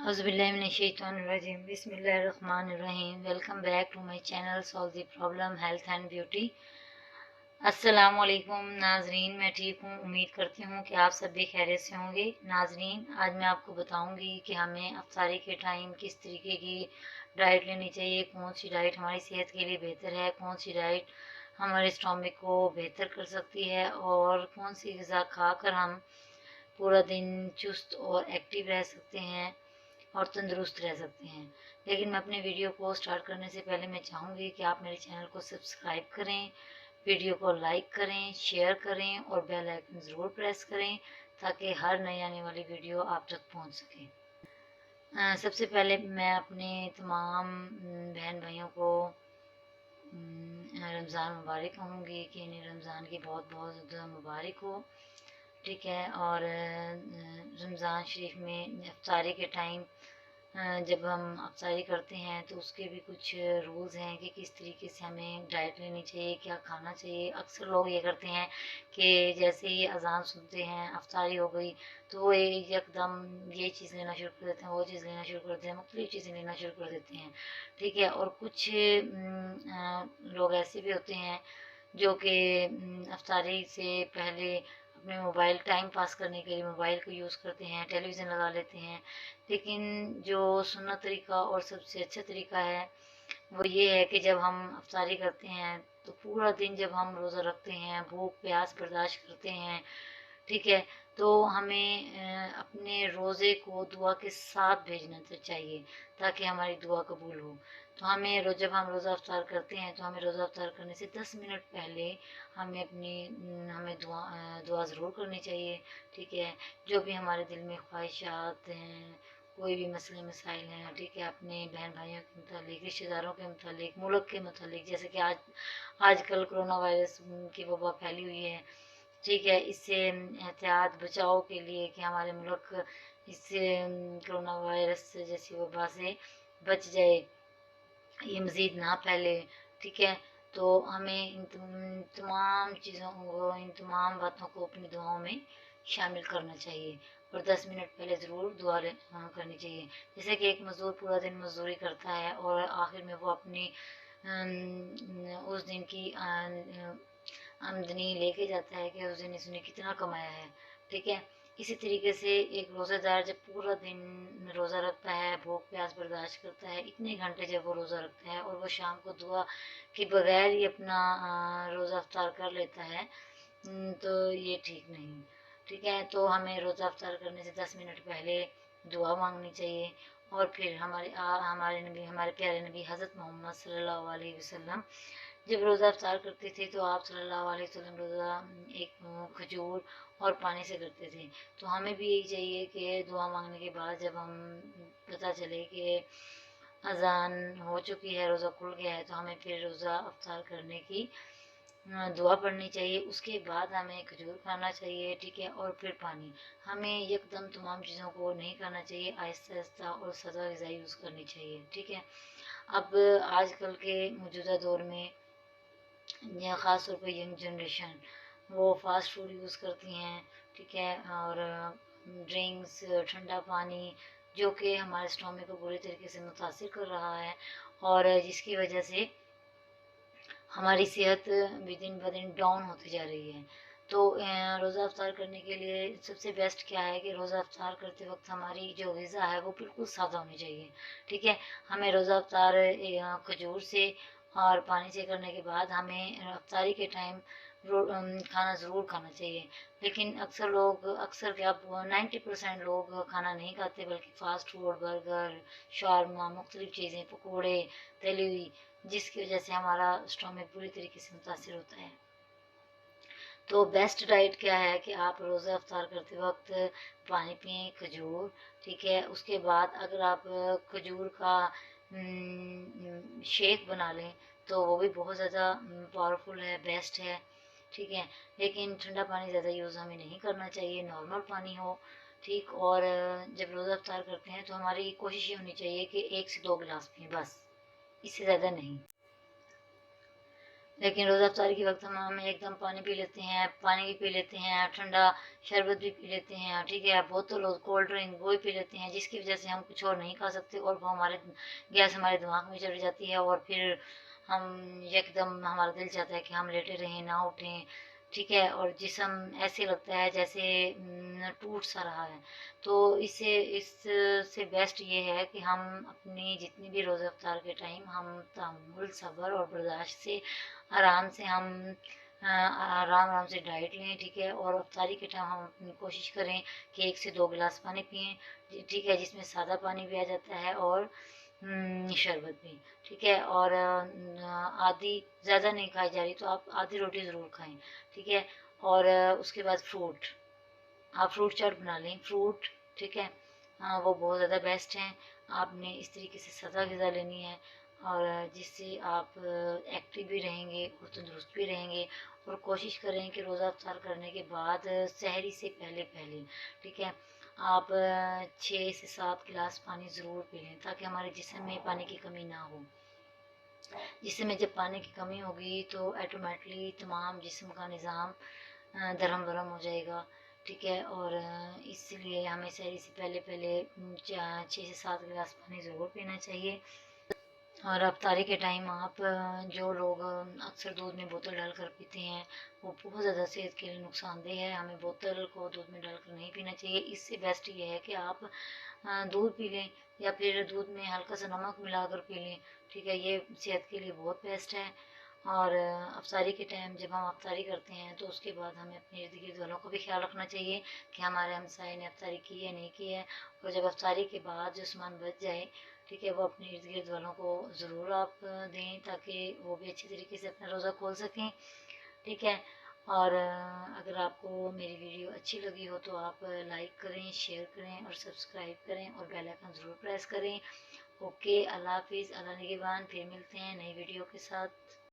Auzubillahiminash-shaytanir-rajim. Bismillahir-rahmanir-rahim. Welcome back to my channel Solve the Problem Health and Beauty. अस्सलामुअलैकुम नाजरीन, मैं ठीक हूँ। उम्मीद करती हूँ कि आप सब भी खैरियत से होंगे। नाजरीन, आज मैं आपको बताऊंगी कि हमें अफ्तारी के टाइम किस तरीके की डाइट लेनी चाहिए, कौन सी डाइट हमारी सेहत के लिए बेहतर है, कौन सी डाइट हमारे स्टोमक को बेहतर कर सकती है और कौन सी ग़िज़ा खाकर हम पूरा दिन चुस्त और एक्टिव रह सकते हैं और तंदुरुस्त रह सकते हैं। लेकिन मैं अपने वीडियो को स्टार्ट करने से पहले मैं चाहूँगी कि आप मेरे चैनल को सब्सक्राइब करें, वीडियो को लाइक करें, शेयर करें और बेल आइकन ज़रूर प्रेस करें ताकि हर नई आने वाली वीडियो आप तक पहुँच सके। सबसे पहले मैं अपने तमाम बहन भाइयों को रमज़ान मुबारक कहूँगी कि इन्हें रमज़ान की बहुत बहुत ज़्यादा मुबारक हो। ठीक है। और रमज़ान शरीफ में अफ्तारी के टाइम जब हम अफ्तारी करते हैं तो उसके भी कुछ रूल्स हैं कि किस तरीके से हमें डाइट लेनी चाहिए, क्या खाना चाहिए। अक्सर लोग ये करते हैं कि जैसे ही अजान सुनते हैं अफ्तारी हो गई तो वो एकदम ये चीज़ लेना शुरू कर देते हैं, वो चीज़ लेना शुरू कर देते हैं, मुख्तलिफ चीज़ें लेना शुरू कर देते हैं। ठीक है। और कुछ लोग ऐसे भी होते हैं जो कि अफ्तारी से पहले अपने मोबाइल टाइम पास करने के लिए मोबाइल को यूज़ करते हैं, टेलीविज़न लगा लेते हैं। लेकिन जो सुन्नत तरीका और सबसे अच्छा तरीका है वो ये है कि जब हम अफ्तारी करते हैं तो पूरा दिन जब हम रोज़ा रखते हैं, भूख प्यास बर्दाश्त करते हैं, ठीक है, तो हमें अपने रोज़े को दुआ के साथ भेजना चाहिए ताकि हमारी दुआ कबूल हो। तो हमें जब हम रोज़ा अफ्तार करते हैं तो हमें रोज़ा अफ्तार करने से 10 मिनट पहले हमें दुआ ज़रूर करनी चाहिए। ठीक है। जो भी हमारे दिल में ख्वाहिशात हैं, कोई भी मसले मसाइल हैं, ठीक है, अपने बहन भाइयों के मुतालिक, रिश्तेदारों के मुतालिक, मुल्क के मुतालिक, जैसे कि आजकल कोरोना वायरस की वबा फैली हुई है। ठीक है। इससे एहतियात बचाव के लिए कि हमारे मुल्क इससे कोरोना वायरस जैसी वबा से बच जाए, ये मज़ीद ना फैले। ठीक है। तो हमें इन तमाम चीज़ों को, इन तमाम बातों को अपनी दुआओं में शामिल करना चाहिए और 10 मिनट पहले ज़रूर दुआ करनी चाहिए। जैसे कि एक मज़दूर पूरा दिन मज़दूरी करता है और आखिर में वो अपनी उस दिन की आमदनी लेके जाता है कि उस दिन इसने कितना कमाया है। ठीक है। इसी तरीके से एक रोज़ेदार जब पूरा दिन रोज़ा रखता है, भूख प्यास बर्दाश्त करता है, इतने घंटे जब वो रोज़ा रखता है और वो शाम को दुआ के बगैर ही अपना रोज़ा अफ्तार कर लेता है, तो ये ठीक नहीं। ठीक है। तो हमें रोज़ा अफ्तार करने से 10 मिनट पहले दुआ मांगनी चाहिए और फिर हमारे प्यारे नबी हज़रत मोहम्मद सल्लल्लाहु अलैहि वसल्लम जब रोज़ा अफ्तार करते थे तो आप सल्लल्लाहु अलैहि वसल्लम रोज़ा एक खजूर और पानी से करते थे। तो हमें भी यही चाहिए कि दुआ मांगने के बाद जब हम पता चले कि अजान हो चुकी है, रोज़ा खुल गया है, तो हमें फिर रोज़ा अफ्तार करने की दुआ पढ़नी चाहिए। उसके बाद हमें खजूर खाना चाहिए। ठीक है। और फिर पानी। हमें एकदम तमाम चीज़ों को नहीं खाना चाहिए, आहिस्ता आहिस्ता और सदा ग़िज़ा यूज़ करनी चाहिए। ठीक है। अब आजकल के मौजूदा दौर में या ख़ास तौर पे यंग जनरेशन वो फास्ट फूड यूज़ करती हैं। ठीक है। और ड्रिंक्स, ठंडा पानी, जो कि हमारे स्टोमक को बुरी तरीके से मुतासिर कर रहा है और जिसकी वजह से हमारी सेहत भी दिन ब दिन डाउन होती जा रही है। तो रोज़ा अफ्तार करने के लिए सबसे बेस्ट क्या है कि रोज़ा अफ्तार करते वक्त हमारी जो ग़िज़ा है वो बिल्कुल सादा होनी चाहिए। ठीक है। हमें रोज़ा अफ्तार खजूर से और पानी से करने के बाद हमें अफ्तारी के टाइम खाना ज़रूर खाना चाहिए। लेकिन अक्सर क्या 90% लोग खाना नहीं खाते बल्कि फ़ास्ट फूड, बर्गर, शावरमा, मुख्तलिफ़ चीज़ें, पकौड़े, तली हुई, जिसकी वजह से हमारा स्टोमक पूरी तरीके से मुतासिर होता है। तो बेस्ट डाइट क्या है कि आप रोज़ा अफ्तार करते वक्त पानी पिएं, खजूर। ठीक है। उसके बाद अगर आप खजूर का शेक बना लें तो वो भी बहुत ज़्यादा पावरफुल है, बेस्ट है। ठीक है। लेकिन ठंडा पानी ज़्यादा यूज़ हमें नहीं करना चाहिए, नॉर्मल पानी हो। ठीक। और जब रोज़ा अफ्तार करते हैं तो हमारी कोशिश ये होनी चाहिए कि 1 से 2 गिलास पिएं, बस, इससे ज़्यादा नहीं। लेकिन रोज़ा अफ्तारी के वक्त हम एकदम पानी पी लेते हैं, पानी भी पी लेते हैं, ठंडा शरबत भी पी लेते हैं, ठीक है, बोतल और कोल्ड ड्रिंक वो भी पी लेते हैं, जिसकी वजह से हम कुछ और नहीं खा सकते और वो हमारे गैस हमारे दिमाग में चढ़ जाती है और फिर हम एकदम हमारा दिल चाहता है कि हम लेटे रहें, ना उठें, ठीक है, और जिस्म ऐसे लगता है जैसे टूट सा रहा है। तो इससे बेस्ट ये है कि हम अपनी जितनी भी रोज़ा अफ्तार के टाइम हम तहम्मुल, सब्र और बर्दाश्त से आराम से हम आराम आराम से डाइट लें, ठीक है, और अफ्तारी के टाइम हम अपनी कोशिश करें कि 1 से 2 गिलास पानी पिएं, ठीक है, जिसमें सादा पानी भी आ जाता है और शरबत भी, ठीक है, और आधी ज़्यादा नहीं खाई जा रही तो आप आधी रोटी ज़रूर खाएं, ठीक है, और उसके बाद फ्रूट, आप फ्रूट चाट बना लें, फ्रूट, ठीक है, वो बहुत ज़्यादा बेस्ट हैं। आपने इस तरीके से सदा ग़िज़ा लेनी है और जिससे आप एक्टिव भी रहेंगे और तंदुरुस्त भी रहेंगे, और कोशिश करें कि रोज़ा अफ्तार करने के बाद सहरी से पहले पहले, ठीक है, आप 6 से 7 गिलास पानी ज़रूर पी लें ताकि हमारे जिस्म में पानी की कमी ना हो। जिसम में जब पानी की कमी होगी तो ऑटोमेटिकली तमाम जिस्म का निज़ाम दरहम बरहम हो जाएगा, ठीक है, और इसलिए हमें सहरी से पहले पहले 6 से 7 गिलास पानी ज़रूर पीना चाहिए। और अफ्तारी के टाइम आप जो लोग अक्सर दूध में बोतल डालकर पीते हैं वो बहुत ज़्यादा सेहत के लिए नुकसानदेह है, हमें बोतल को दूध में डालकर नहीं पीना चाहिए। इससे बेस्ट ये है कि आप दूध पी लें या फिर दूध में हल्का सा नमक मिलाकर पी लें, ठीक है, ये सेहत के लिए बहुत बेस्ट है। और अफ्तारी के टाइम जब हम अफ्तारी करते हैं तो उसके बाद हमें अपने इर्द गिर्द वालों को भी ख्याल रखना चाहिए कि हमारे हमसाए ने अफ्तारी की है नहीं की है, और जब अफ्तारी के बाद जो सामान बच जाए, ठीक है, वो अपने इर्द गिर्द वालों को ज़रूर आप दें ताकि वो भी अच्छी तरीके से अपना रोज़ा खोल सकें, ठीक है। और अगर आपको मेरी वीडियो अच्छी लगी हो तो आप लाइक करें, शेयर करें और सब्सक्राइब करें और बेल आइकन ज़रूर प्रेस करें। ओके, अल्लाह हाफिज़, अल्लाह निगहबान, फिर मिलते हैं नई वीडियो के साथ।